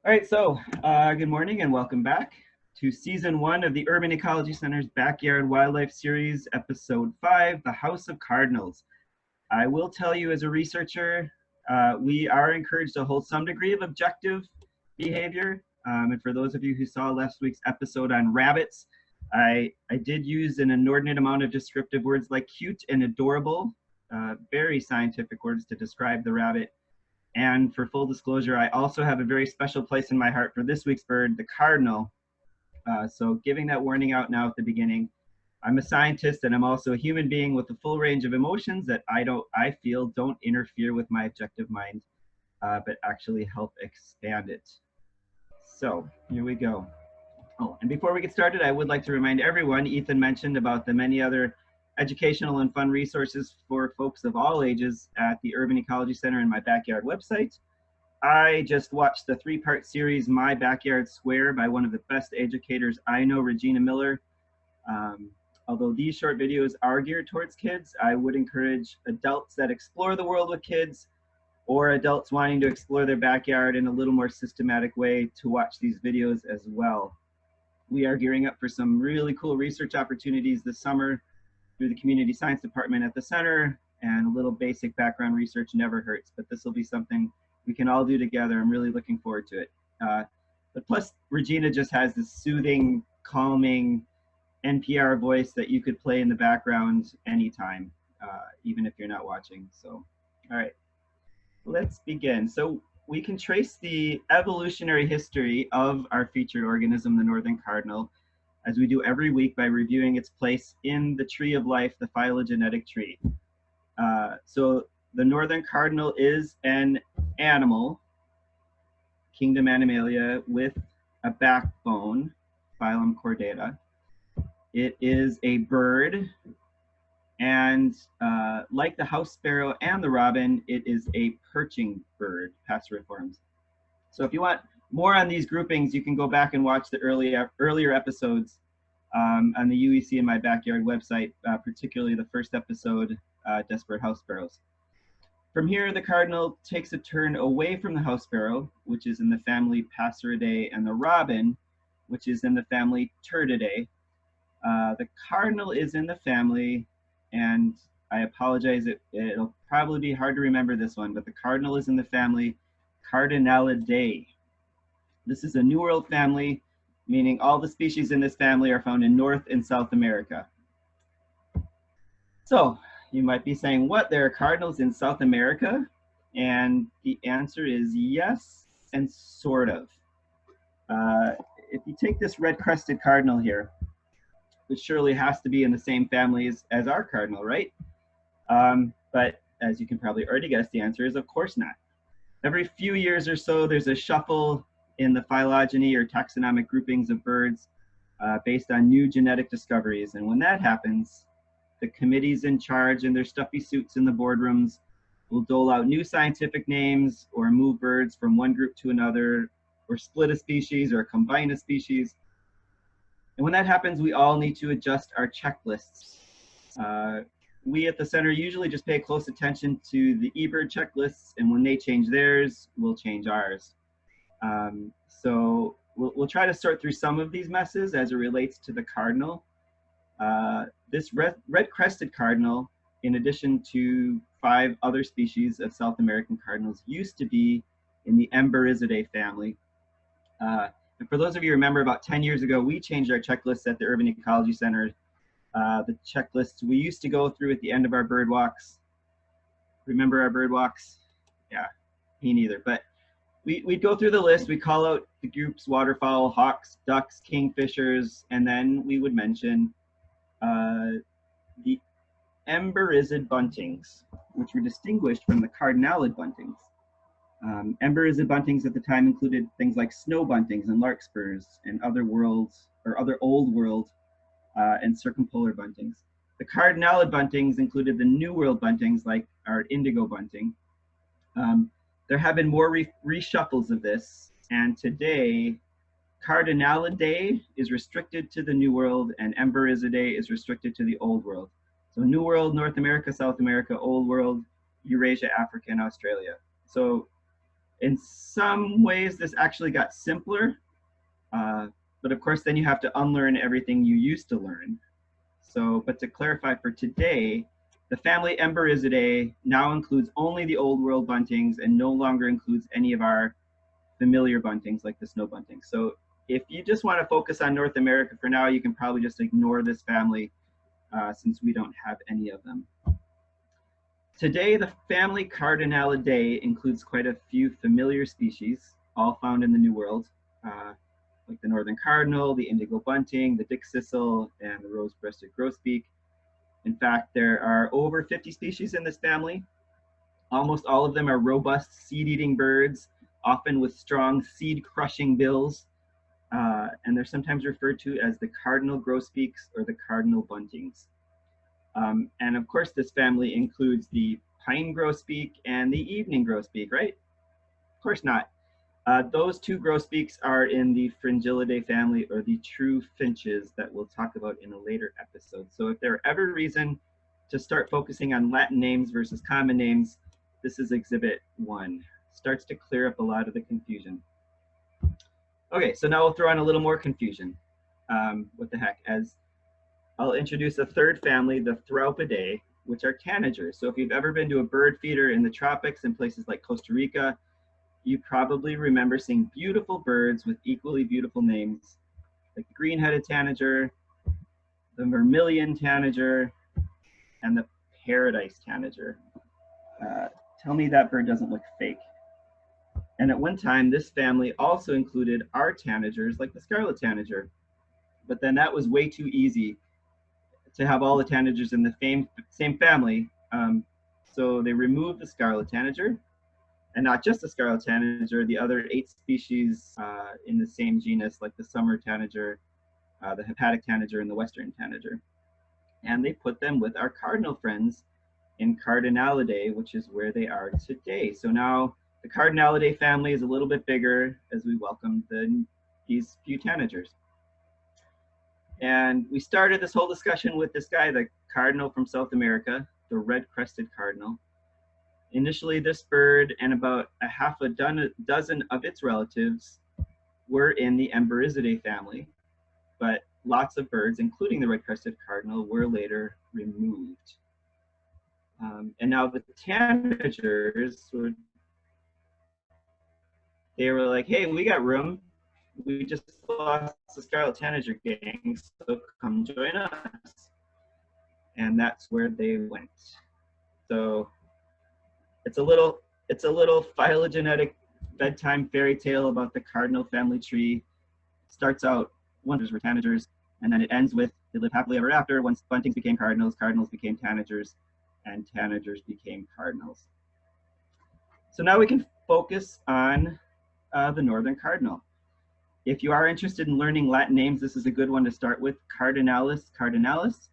All right, good morning and welcome back to season 1 of the Urban Ecology Center's Backyard Wildlife Series, episode 5, The House of Cardinals. I will tell you as a researcher, we are encouraged to hold some degree of objective behavior. And for those of you who saw last week's episode on rabbits, I did use an inordinate amount of descriptive words like cute and adorable, very scientific words to describe the rabbit. And for full disclosure, I also have a very special place in my heart for this week's bird, the cardinal. So giving that warning out now at the beginning, I'm a scientist and I'm also a human being with a full range of emotions that I feel don't interfere with my objective mind, but actually help expand it. So here we go. Oh, and before we get started, I would like to remind everyone, Ethan mentioned about the many other educational and fun resources for folks of all ages at the Urban Ecology Center and my backyard website. I just watched the 3-part series, My Backyard Square, by one of the best educators I know, Regina Miller. Although these short videos are geared towards kids, I would encourage adults that explore the world with kids or adults wanting to explore their backyard in a little more systematic way to watch these videos as well. We are gearing up for some really cool research opportunities this summer through the community science department at the center, and a little basic background research never hurts, but this will be something we can all do together. I'm really looking forward to it. But plus, Regina just has this soothing, calming NPR voice that you could play in the background anytime, even if you're not watching. So, all right, let's begin. So we can trace the evolutionary history of our featured organism, the northern cardinal, as we do every week by reviewing its place in the tree of life, the phylogenetic tree. So the northern cardinal is an animal, kingdom Animalia, with a backbone, phylum Chordata. It is a bird, and like the house sparrow and the robin, it is a perching bird, passeriformes. So if you want more on these groupings, you can go back and watch the earlier episodes on the UEC in my backyard website, particularly the first episode, Desperate House Sparrows. From here, the cardinal takes a turn away from the house sparrow, which is in the family Passeridae, and the robin, which is in the family Turdidae. The cardinal is in the family, and I apologize, it'll probably be hard to remember this one, but the cardinal is in the family Cardinalidae. This is a New World family, meaning all the species in this family are found in North and South America. So you might be saying, what, there are cardinals in South America? And the answer is yes, and sort of. If you take this red-crested cardinal here, which surely has to be in the same family as our cardinal, right? But as you can probably already guess, the answer is of course not. Every few years or so, there's a shuffle in the phylogeny or taxonomic groupings of birds based on new genetic discoveries. And when that happens, the committees in charge in their stuffy suits in the boardrooms will dole out new scientific names or move birds from one group to another, or split a species or combine a species. And when that happens, we all need to adjust our checklists. We at the center usually just pay close attention to the eBird checklists, and when they change theirs, we'll change ours. So we'll try to sort through some of these messes as it relates to the cardinal. This red-crested cardinal, in addition to 5 other species of South American cardinals, used to be in the Emberizidae family. And for those of you who remember, about 10 years ago, we changed our checklists at the Urban Ecology Center. The checklists we used to go through at the end of our bird walks. Remember our bird walks? Yeah, me neither. But we'd go through the list, we'd call out the groups: waterfowl, hawks, ducks, kingfishers, and then we would mention the emberizid buntings, which were distinguished from the cardinalid buntings. Emberizid buntings at the time included things like snow buntings and larkspurs and other worlds, or other old world and circumpolar buntings. The cardinalid buntings included the New World buntings, like our indigo bunting. There have been more reshuffles of this, and today Cardinalidae is restricted to the New World, and Emberizidae is restricted to the Old World. So New World, North America, South America; Old World, Eurasia, Africa, and Australia. So In some ways, this actually got simpler, but of course, then you have to unlearn everything you used to learn. So, but to clarify for today, the family Emberizidae now includes only the Old World buntings and no longer includes any of our familiar buntings like the snow bunting. So if you just want to focus on North America for now, you can probably just ignore this family since we don't have any of them. Today, the family Cardinalidae includes quite a few familiar species, all found in the New World, like the northern cardinal, the indigo bunting, the dickcissel, and the rose-breasted grosbeak. In fact, there are over 50 species in this family. Almost all of them are robust seed-eating birds, often with strong seed-crushing bills, and they're sometimes referred to as the cardinal grosbeaks or the cardinal buntings. And of course, this family includes the pine grosbeak and the evening grosbeak, right? Of course not. Those two grosbeaks are in the Fringillidae family, or the true finches, that we'll talk about in a later episode. So if there ever reason to start focusing on Latin names versus common names, this is Exhibit 1. Starts to clear up a lot of the confusion. Okay, so now we'll throw on a little more confusion. What the heck? As I'll introduce a third family, the Thraupidae, which are tanagers. So if you've ever been to a bird feeder in the tropics in places like Costa Rica, you probably remember seeing beautiful birds with equally beautiful names, like the green-headed tanager, the vermilion tanager, and the paradise tanager. Tell me that bird doesn't look fake. And at one time, this family also included our tanagers, like the scarlet tanager. But then that was way too easy to have all the tanagers in the same family. So they removed the scarlet tanager, and not just the scarlet tanager, the other 8 species in the same genus, like the summer tanager, the hepatic tanager, and the western tanager. And they put them with our cardinal friends in Cardinalidae, which is where they are today. So now the Cardinalidae family is a little bit bigger as we welcome these few tanagers. And we started this whole discussion with this guy, the cardinal from South America, the red-crested cardinal. Initially, this bird and about a half a dozen of its relatives were in the Emberizidae family, but lots of birds, including the red-crested cardinal, were later removed. And now the tanagers, they were like, hey, we got room. We just lost the scarlet tanager gang, so come join us. And that's where they went. So it's a little phylogenetic bedtime fairy tale about the cardinal family tree. It starts out, wonders were tanagers, and then it ends with they lived happily ever after. Once buntings became cardinals, cardinals became tanagers, and tanagers became cardinals. So now we can focus on the northern cardinal. If you are interested in learning Latin names, this is a good one to start with. Cardinalis cardinalis.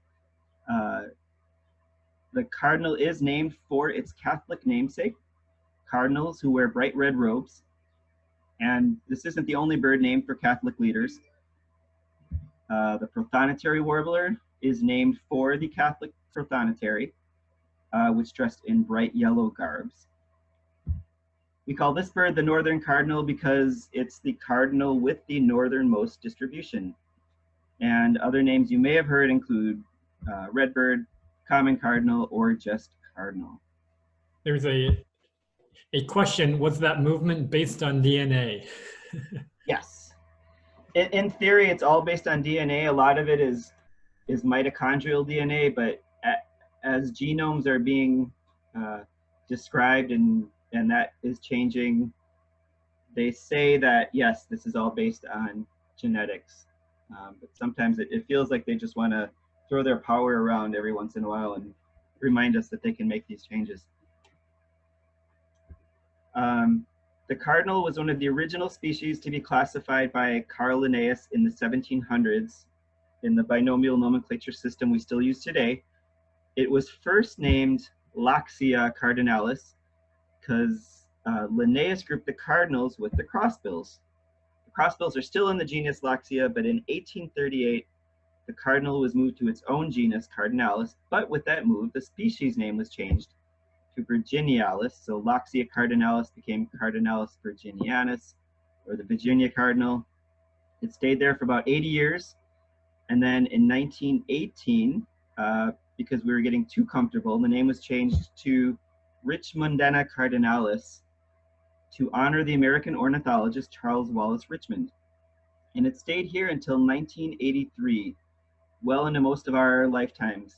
The cardinal is named for its Catholic namesake, cardinals who wear bright red robes. And this isn't the only bird named for Catholic leaders. The prothonotary warbler is named for the Catholic prothonotary, which dressed in bright yellow garbs. We call this bird the northern cardinal because it's the cardinal with the northernmost distribution. And other names you may have heard include redbird, common cardinal, or just cardinal. There's a question, was that movement based on DNA? Yes. In theory, it's all based on DNA. A lot of it is mitochondrial DNA, but as genomes are being described and that is changing, they say that, yes, this is all based on genetics. But sometimes it feels like they just want to throw their power around every once in a while and remind us that they can make these changes. The cardinal was one of the original species to be classified by Carl Linnaeus in the 1700s in the binomial nomenclature system we still use today. It was first named Loxia cardinalis because Linnaeus grouped the cardinals with the crossbills. The crossbills are still in the genus Loxia, but in 1838, the cardinal was moved to its own genus, Cardinalis, but with that move, the species name was changed to Virginialis. So Loxia cardinalis became Cardinalis virginianus, or the Virginia cardinal. It stayed there for about 80 years. And then in 1918, because we were getting too comfortable, the name was changed to Richmondana cardinalis to honor the American ornithologist Charles Wallace Richmond. And it stayed here until 1983, well into most of our lifetimes,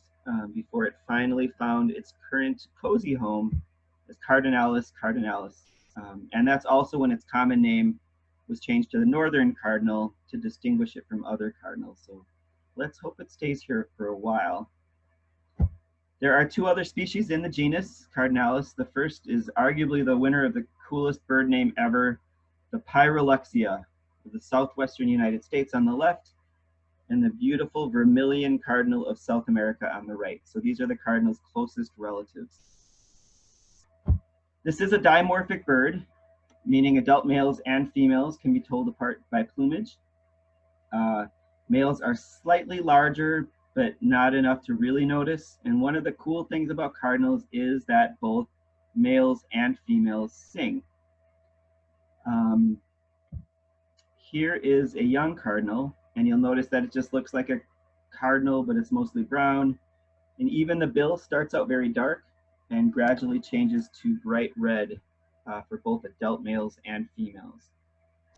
before it finally found its current cozy home as Cardinalis cardinalis. And that's also when its common name was changed to the northern cardinal to distinguish it from other cardinals. So let's hope it stays here for a while. There are two other species in the genus Cardinalis. The first is arguably the winner of the coolest bird name ever, the Pyroluxia of the southwestern United States on the left, and the beautiful vermilion cardinal of South America on the right. So these are the cardinal's closest relatives. This is a dimorphic bird, meaning adult males and females can be told apart by plumage. Males are slightly larger, but not enough to really notice. And one of the cool things about cardinals is that both males and females sing. Here is a young cardinal, and you'll notice that it just looks like a cardinal, but it's mostly brown. And even the bill starts out very dark and gradually changes to bright red for both adult males and females.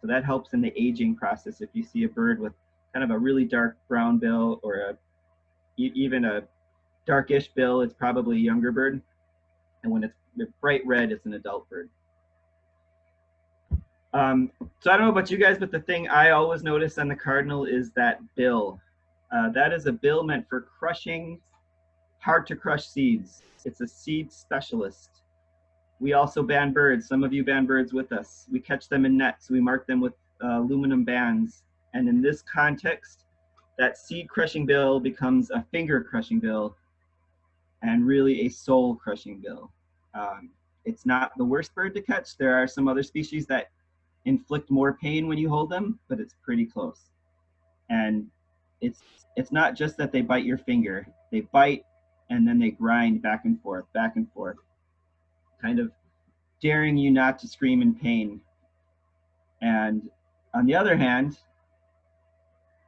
So that helps in the aging process. If you see a bird with kind of a really dark brown bill or even a darkish bill, it's probably a younger bird. And when it's bright red, it's an adult bird. So I don't know about you guys, but the thing I always notice on the cardinal is that bill. That is a bill meant for crushing hard to crush seeds. It's a seed specialist. We also ban birds. Some of you ban birds with us. We catch them in nets. We mark them with aluminum bands. And in this context, that seed crushing bill becomes a finger crushing bill and really a soul crushing bill. It's not the worst bird to catch. There are some other species that inflict more pain when you hold them, but it's pretty close. And it's not just that they bite your finger. They bite and then they grind back and forth, kind of daring you not to scream in pain. And on the other hand,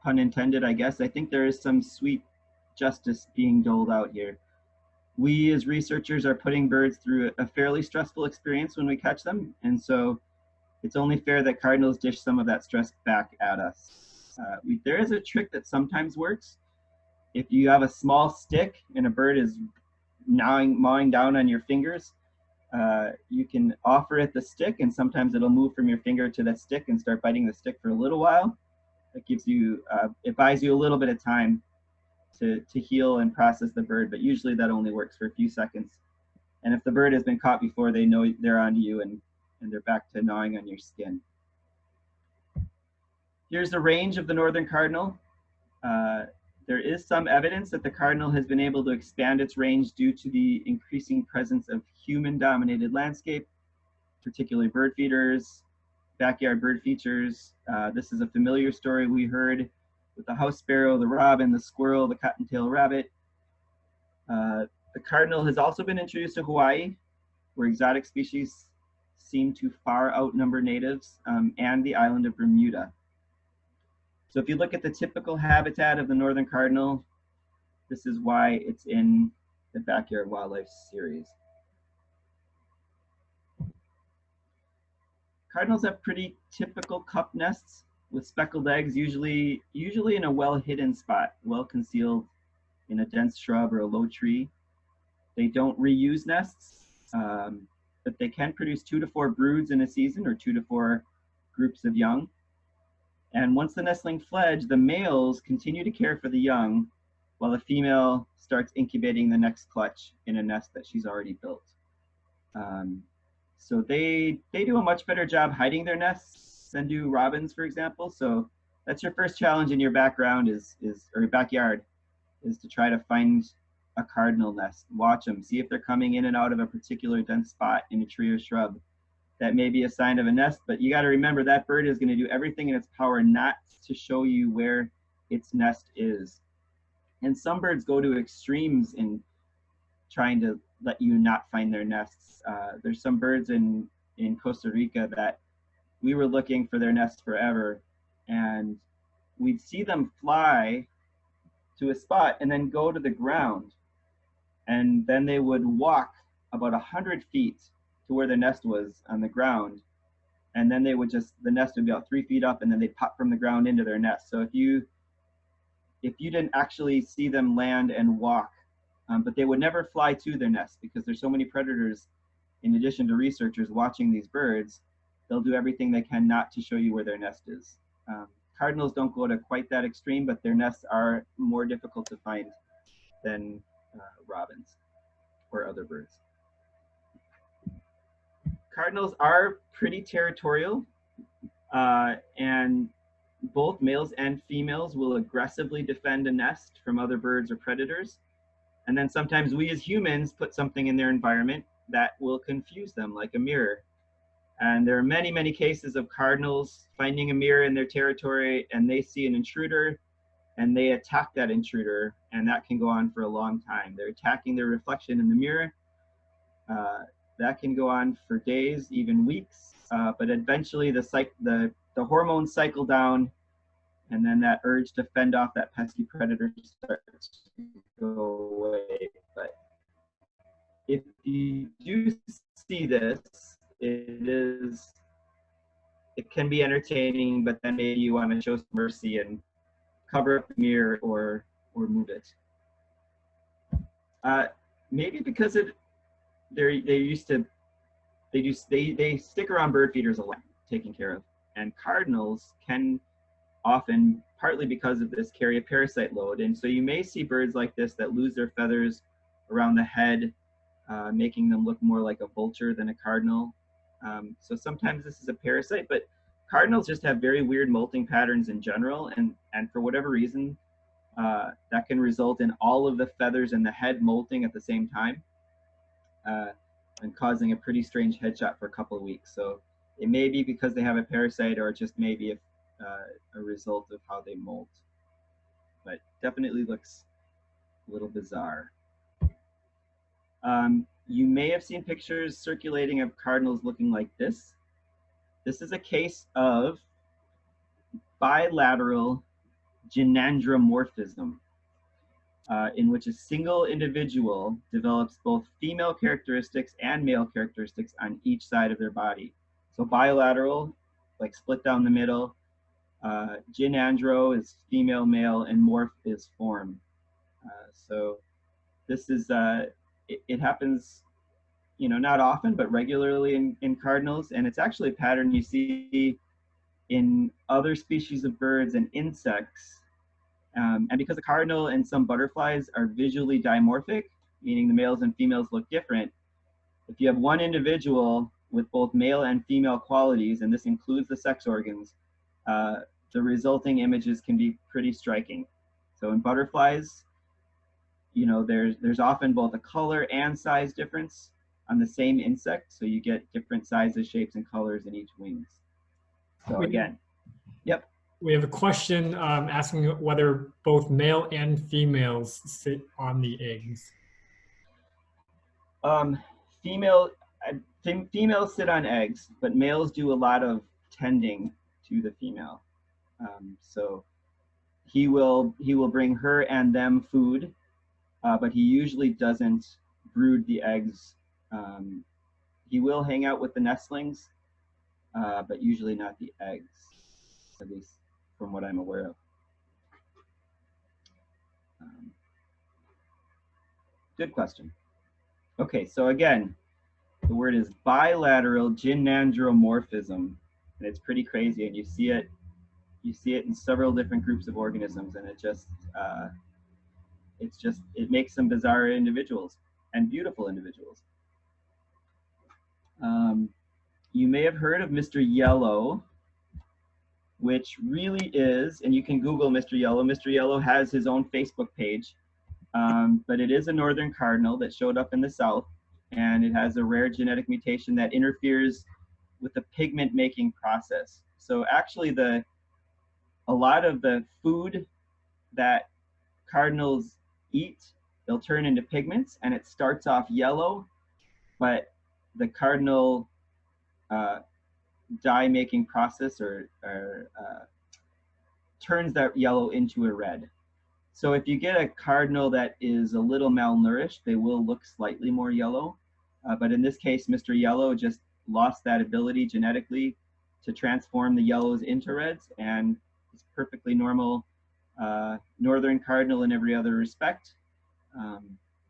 pun intended, I guess, I think there is some sweet justice being doled out here. We as researchers are putting birds through a fairly stressful experience when we catch them, and so it's only fair that cardinals dish some of that stress back at us. There is a trick that sometimes works. If you have a small stick and a bird is mawing down on your fingers, you can offer it the stick, and sometimes it'll move from your finger to that stick and start biting the stick for a little while. That gives you, it buys you a little bit of time to heal and process the bird, but usually that only works for a few seconds. And if the bird has been caught before, they know they're onto you, and they're back to gnawing on your skin. Here's the range of the northern cardinal. There is some evidence that the cardinal has been able to expand its range due to the increasing presence of human-dominated landscape, particularly bird feeders, backyard bird features. This is a familiar story we heard with the house sparrow, the robin, the squirrel, the cottontail rabbit. The cardinal has also been introduced to Hawaii, where exotic species seem to far outnumber natives, and the island of Bermuda. So if you look at the typical habitat of the northern cardinal, this is why it's in the Backyard Wildlife series. Cardinals have pretty typical cup nests with speckled eggs, usually in a well-hidden spot, well concealed in a dense shrub or a low tree. They don't reuse nests, but they can produce 2 to 4 broods in a season, or 2 to 4 groups of young. And once the nestling fledge, the males continue to care for the young while the female starts incubating the next clutch in a nest that she's already built. So they do a much better job hiding their nests than do robins, for example. So that's your first challenge in your background or your backyard, is to try to find a cardinal nest. Watch them, see if they're coming in and out of a particular dense spot in a tree or shrub. That may be a sign of a nest, but you got to remember that bird is going to do everything in its power not to show you where its nest is. And some birds go to extremes in trying to let you not find their nests. There's some birds in Costa Rica that we were looking for their nests forever, and we'd see them fly to a spot and then go to the ground, and then they would walk about 100 feet to where their nest was on the ground, and then they would just, the nest would be about 3 feet up, and then they'd pop from the ground into their nest. So if you didn't actually see them land and walk, but they would never fly to their nest because there's so many predators, in addition to researchers watching these birds, they'll do everything they can not to show you where their nest is. Cardinals don't go to quite that extreme, but their nests are more difficult to find than robins or other birds. Cardinals are pretty territorial, and both males and females will aggressively defend a nest from other birds or predators. And then sometimes we as humans put something in their environment that will confuse them, like a mirror. And there are many, many cases of cardinals finding a mirror in their territory, and they see an intruder and they attack that intruder, and that can go on for a long time. They're attacking their reflection in the mirror. That can go on for days, even weeks, but eventually the hormones cycle down, and then that urge to fend off that pesky predator starts to go away. But if you do see this, it can be entertaining, but then maybe you want to show some mercy and cover up the mirror or move it. Maybe because they stick around bird feeders a lot, taken care of, and cardinals can often, partly because of this, carry a parasite load. And so you may see birds like this that lose their feathers around the head, making them look more like a vulture than a cardinal. So sometimes this is a parasite, but cardinals just have very weird molting patterns in general, and for whatever reason, that can result in all of the feathers in the head molting at the same time, and causing a pretty strange headshot for a couple of weeks. So it may be because they have a parasite, or just maybe a result of how they molt, but definitely looks a little bizarre. You may have seen pictures circulating of cardinals looking like this. This is a case of bilateral gynandromorphism, in which a single individual develops both female characteristics and male characteristics on each side of their body. So bilateral, like split down the middle. Gynandro is female, male, and morph is form. So this is, it happens, not often, but regularly in cardinals, and it's actually a pattern you see in other species of birds and insects. And because the cardinal and some butterflies are visually dimorphic, meaning the males and females look different, if you have one individual with both male and female qualities, and this includes the sex organs, the resulting images can be pretty striking. So in butterflies, there's often both a color and size difference on the same insect, so you get different sizes, shapes, and colors in each wings. So again, yep. We have a question asking whether both male and females sit on the eggs. Females sit on eggs, but males do a lot of tending to the female. So he will bring her and them food, but he usually doesn't brood the eggs. He will hang out with the nestlings, but usually not the eggs, at least from what I'm aware of. Good question. Okay, so again, the word is bilateral gynandromorphism, and it's pretty crazy, and you see it in several different groups of organisms, and it makes some bizarre individuals and beautiful individuals. You may have heard of Mr. Yellow, which really is, and you can Google Mr. Yellow. Mr. Yellow has his own Facebook page, but it is a northern cardinal that showed up in the south, and it has a rare genetic mutation that interferes with the pigment making process. So actually a lot of the food that cardinals eat they'll turn into pigments, and it starts off yellow, but the cardinal dye making process turns that yellow into a red. So if you get a cardinal that is a little malnourished, they will look slightly more yellow. But in this case, Mr. Yellow just lost that ability genetically to transform the yellows into reds, and it's perfectly normal northern cardinal in every other respect.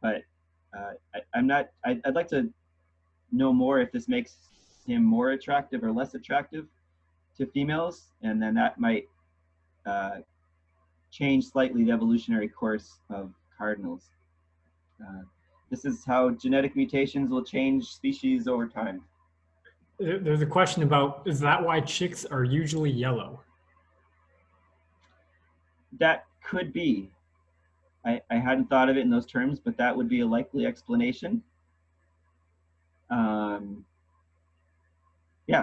But I'd like to know more if this makes him more attractive or less attractive to females, and then that might change slightly the evolutionary course of cardinals. This is how genetic mutations will change species over time. There's a question about, is that why chicks are usually yellow? That could be. I hadn't thought of it in those terms, but that would be a likely explanation. Yeah,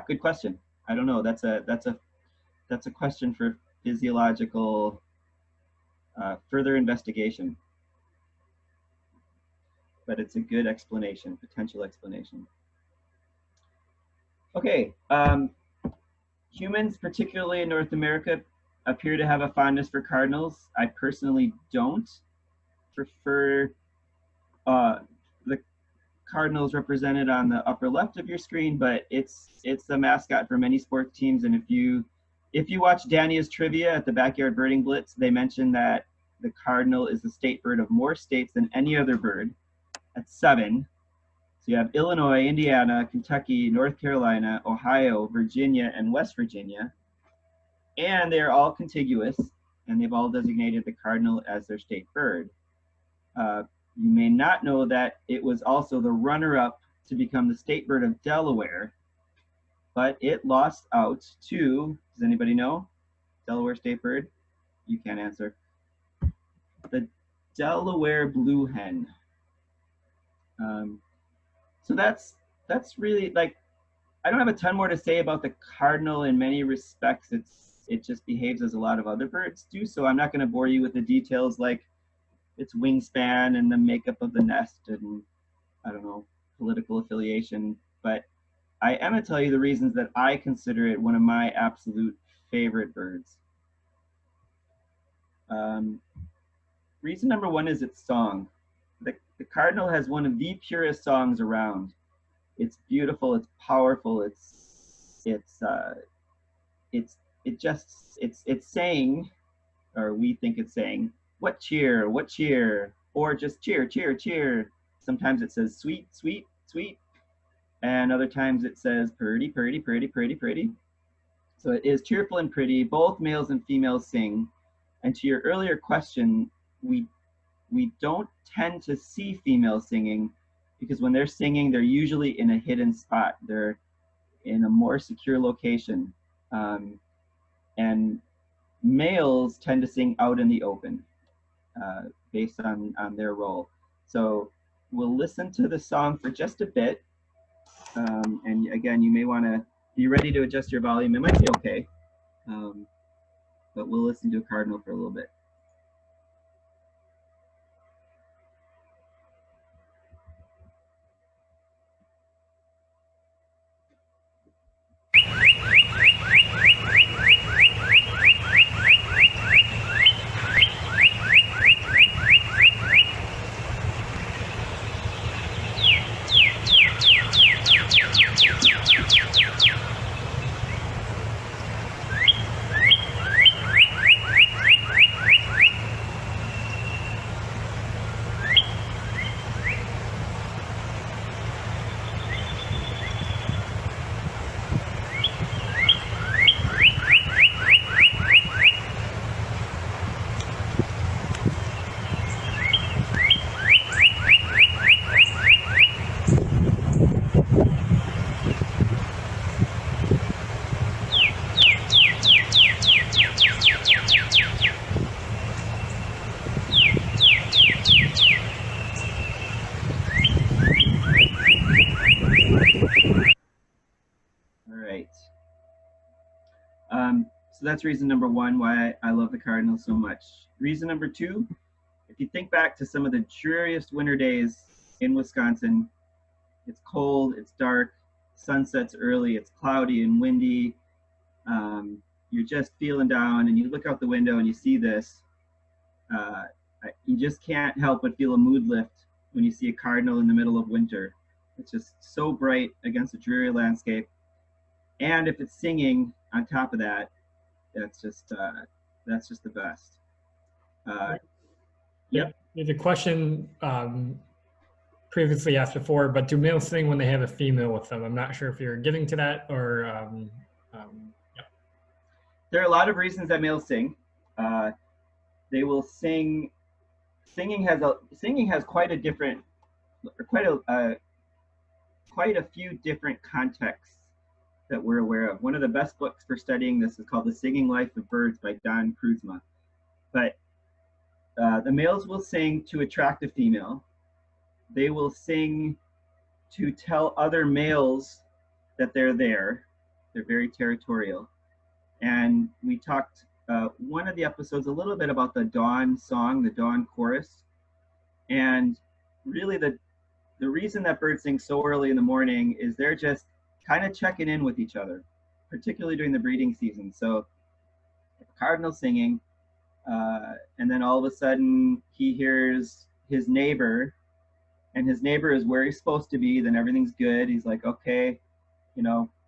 good question. I don't know. That's a question for physiological further investigation. But it's a good explanation, potential explanation. Okay, humans, particularly in North America, appear to have a fondness for cardinals. I personally don't prefer the cardinals represented on the upper left of your screen, but it's the mascot for many sports teams. And if you watch Dania's trivia at the Backyard Birding Blitz, they mention that the cardinal is the state bird of more states than any other bird. That's 7. So you have Illinois, Indiana, Kentucky, North Carolina, Ohio, Virginia, and West Virginia. And they're all contiguous, and they've all designated the cardinal as their state bird. You may not know that it was also the runner-up to become the state bird of Delaware, but it lost out to, does anybody know? Delaware state bird? You can't answer. The Delaware blue hen. So that's really, like, I don't have a ton more to say about the cardinal. In many respects, it just behaves as a lot of other birds do. So I'm not going to bore you with the details like its wingspan and the makeup of the nest and, I don't know, political affiliation. But I am going to tell you the reasons that I consider it one of my absolute favorite birds. Reason number 1 is its song. The cardinal has one of the purest songs around. It's beautiful. It's powerful. It's saying, or we think it's saying, what cheer, or just cheer, cheer, cheer. Sometimes it says sweet, sweet, sweet, and other times it says pretty, pretty, pretty, pretty, pretty. So it is cheerful and pretty. Both males and females sing. And to your earlier question, we don't tend to see females singing because when they're singing, they're usually in a hidden spot. They're in a more secure location. And males tend to sing out in the open based on their role. So we'll listen to the song for just a bit. And again, you may want to be ready to adjust your volume. It might be okay. But we'll listen to a cardinal for a little bit. So that's reason number 1 why I love the cardinal so much. Reason number 2, if if you think back to some of the dreariest winter days in Wisconsin, it's cold, it's dark, sunsets early, it's cloudy and windy. You're just feeling down, and you look out the window and you see this. Uh, you just can't help but feel a mood lift when you see a cardinal in the middle of winter. It's just so bright against a dreary landscape. And if it's singing on top of that, that's just the best. Yep. There's a question previously asked before, but do males sing when they have a female with them? I'm not sure if you're getting to that or. Yeah. There are a lot of reasons that males sing. They will sing. Singing has quite a different, quite a few different contexts that we're aware of. One of the best books for studying this is called The Singing Life of Birds by Don Kruzma. But the males will sing to attract a female. They will sing to tell other males that they're there. They're very territorial. And we talked one of the episodes a little bit about the dawn song, the dawn chorus. And really the reason that birds sing so early in the morning is they're just kind of checking in with each other, particularly during the breeding season. So if a cardinal's singing, and then all of a sudden he hears his neighbor, and his neighbor is where he's supposed to be, then everything's good. He's like, okay,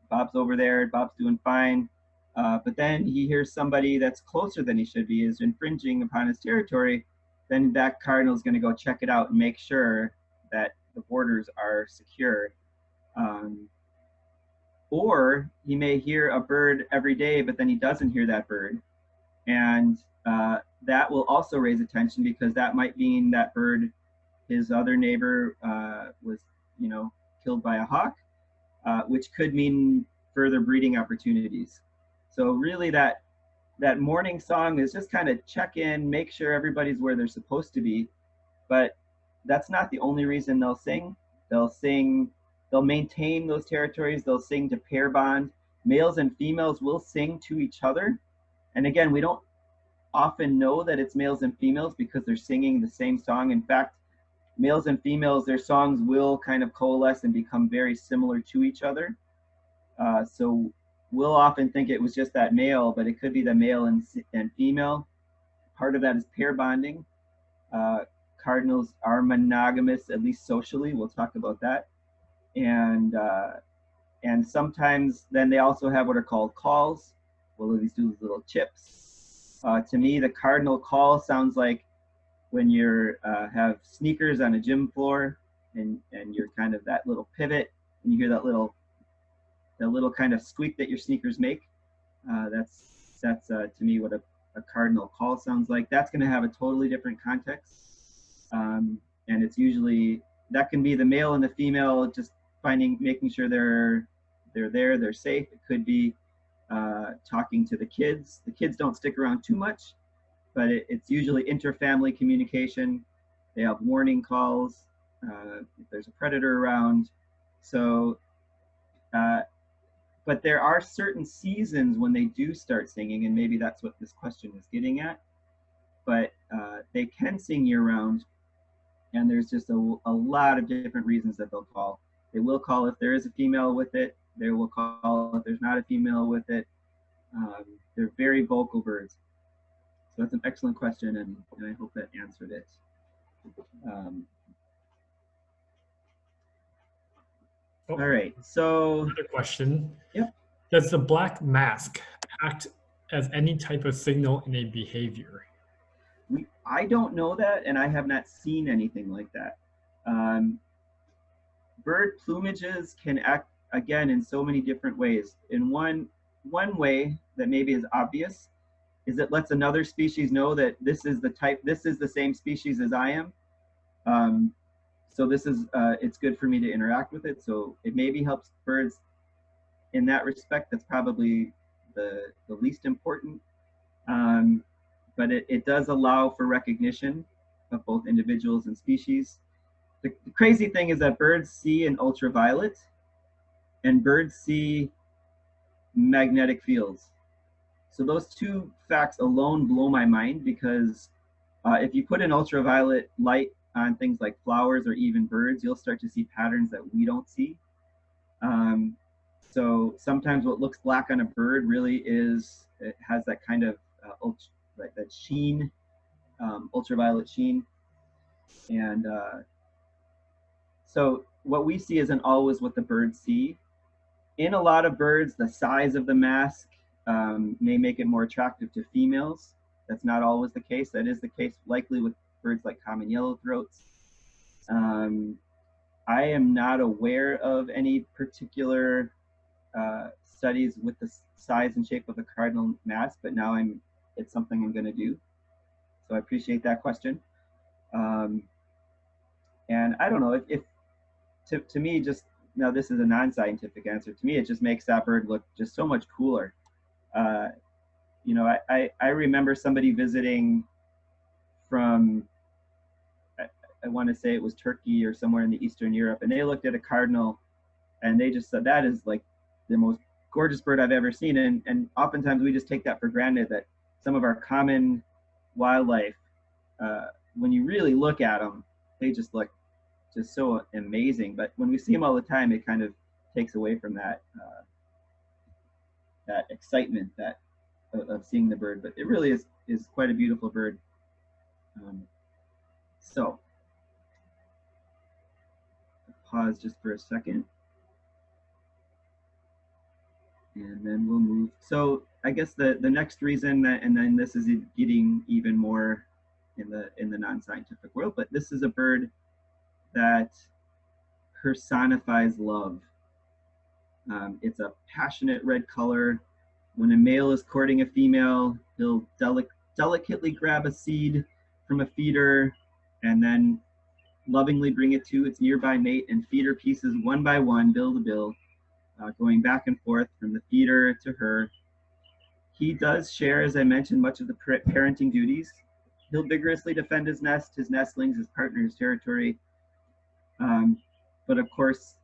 Bob's over there, Bob's doing fine. But then he hears somebody that's closer than he should be, is infringing upon his territory, then that cardinal is going to go check it out and make sure that the borders are secure. Or he may hear a bird every day, but then he doesn't hear that bird. And that will also raise attention, because that might mean that bird, his other neighbor, was, killed by a hawk, which could mean further breeding opportunities. So really that morning song is just kind of check in, make sure everybody's where they're supposed to be. But that's not the only reason they'll sing. They'll maintain those territories. They'll sing to pair bond. Males and females will sing to each other. And again, we don't often know that it's males and females because they're singing the same song. In fact, males and females, their songs will kind of coalesce and become very similar to each other. So we'll often think it was just that male, but it could be the male and female. Part of that is pair bonding. Cardinals are monogamous, at least socially. We'll talk about that. And sometimes then they also have what are called calls. We'll at least do little chips. To me, the cardinal call sounds like when you have sneakers on a gym floor, and you're kind of that little pivot, and you hear that little kind of squeak that your sneakers make. That's to me what a cardinal call sounds like. That's going to have a totally different context, and it's usually that can be the male and the female just making sure they're there, they're safe. It could be talking to the kids. The kids don't stick around too much, but it's usually inter-family communication. They have warning calls if there's a predator around. So, but there are certain seasons when they do start singing, and maybe that's what this question is getting at. But they can sing year-round, and there's just a lot of different reasons that they'll call. They will call if there is a female with it. They will call if there's not a female with it. They're very vocal birds. So that's an excellent question, and I hope that answered it. All right, so another question. Yep. Does the black mask act as any type of signal in a behavior? I don't know that, and I have not seen anything like that. Bird plumages can act, again, in so many different ways. In one way that maybe is obvious is it lets another species know that this is the same species as I am. So this is, it's good for me to interact with it. So it maybe helps birds in that respect. That's probably the least important. But it does allow for recognition of both individuals and species. The crazy thing is that birds see in ultraviolet, and birds see magnetic fields. So those two facts alone blow my mind, because If you put an ultraviolet light on things like flowers or even birds, you'll start to see patterns that we don't see. Um, so sometimes what looks black on a bird really is, it has that kind of that sheen, ultraviolet sheen. And so what we see isn't always what the birds see. In a lot of birds, the size of the mask may make it more attractive to females. That's not always the case. That is the case likely with birds like common yellowthroats. I am not aware of any particular studies with the size and shape of the cardinal mask, but now it's something I'm going to do. So I appreciate that question. And I don't know if to me, just now, this is a non-scientific answer. To me, it just makes that bird look just so much cooler. You know, I remember somebody visiting from, I want to say it was Turkey or somewhere in the Eastern Europe, and they looked at a cardinal and they just said, that is like the most gorgeous bird I've ever seen. And oftentimes we just take that for granted, that some of our common wildlife, when you really look at them, they just look just so amazing. But when we see them all the time, it kind of takes away from that that excitement that of seeing the bird. But it really is quite a beautiful bird. So pause just for a second, and then we'll move. So I guess the next reason that, and then this is getting even more in the non-scientific world, but this is a bird that personifies love. It's a passionate red color. When a male is courting a female, he'll delicately grab a seed from a feeder and then lovingly bring it to its nearby mate and feed her pieces one by one, bill to bill, going back and forth from the feeder to her. He does share, as I mentioned, much of the parenting duties. He'll vigorously defend his nest, his nestlings, his partner, his territory. But of course,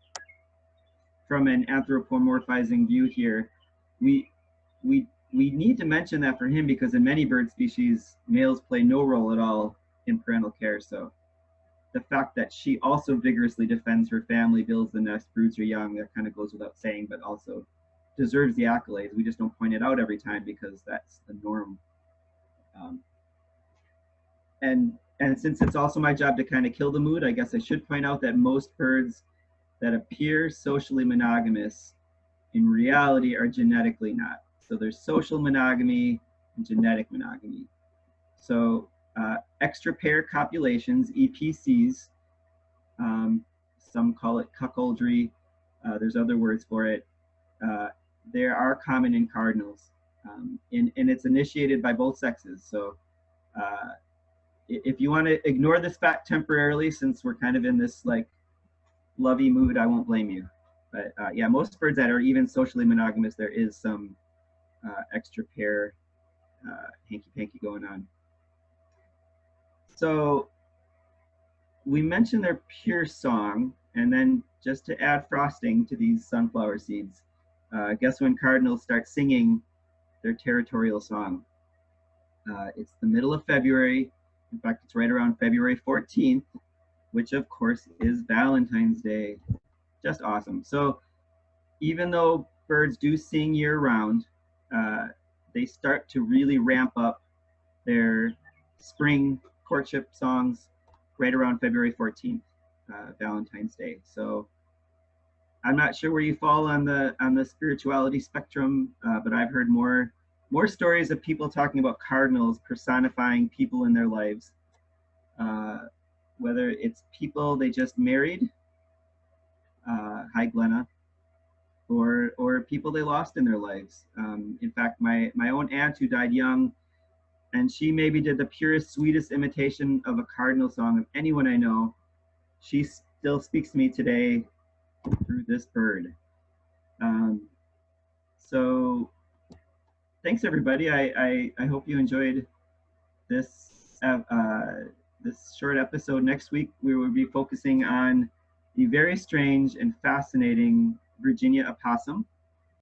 from an anthropomorphizing view here, we need to mention that for him, because in many bird species, males play no role at all in parental care. So the fact that she also vigorously defends her family, builds the nest, broods her young, that kind of goes without saying, but also deserves the accolades. We just don't point it out every time because that's the norm. And since it's also my job to kind of kill the mood, I guess I should point out that most birds that appear socially monogamous in reality are genetically not. So there's social monogamy and genetic monogamy. So extra pair copulations, EPCs, some call it cuckoldry, there's other words for it. They are common in cardinals, and it's initiated by both sexes. So if you want to ignore this fact temporarily, since we're kind of in this like lovey mood, I won't blame you. But yeah, most birds that are even socially monogamous, there is some extra pair hanky-panky going on. So we mentioned their pure song, and then just to add frosting to these sunflower seeds, guess when cardinals start singing their territorial song? It's the middle of February. In fact, it's right around February 14th, which of course is Valentine's Day. Just awesome. So even though birds do sing year round, they start to really ramp up their spring courtship songs right around February 14th, Valentine's Day. So I'm not sure where you fall on the spirituality spectrum, but I've heard more stories of people talking about cardinals personifying people in their lives, whether it's people they just married, hi Glenna, or people they lost in their lives. In fact, my own aunt who died young, and she maybe did the purest, sweetest imitation of a cardinal song of anyone I know. She still speaks to me today through this bird. So thanks everybody. I hope you enjoyed this this short episode. Next week we will be focusing on the very strange and fascinating Virginia opossum.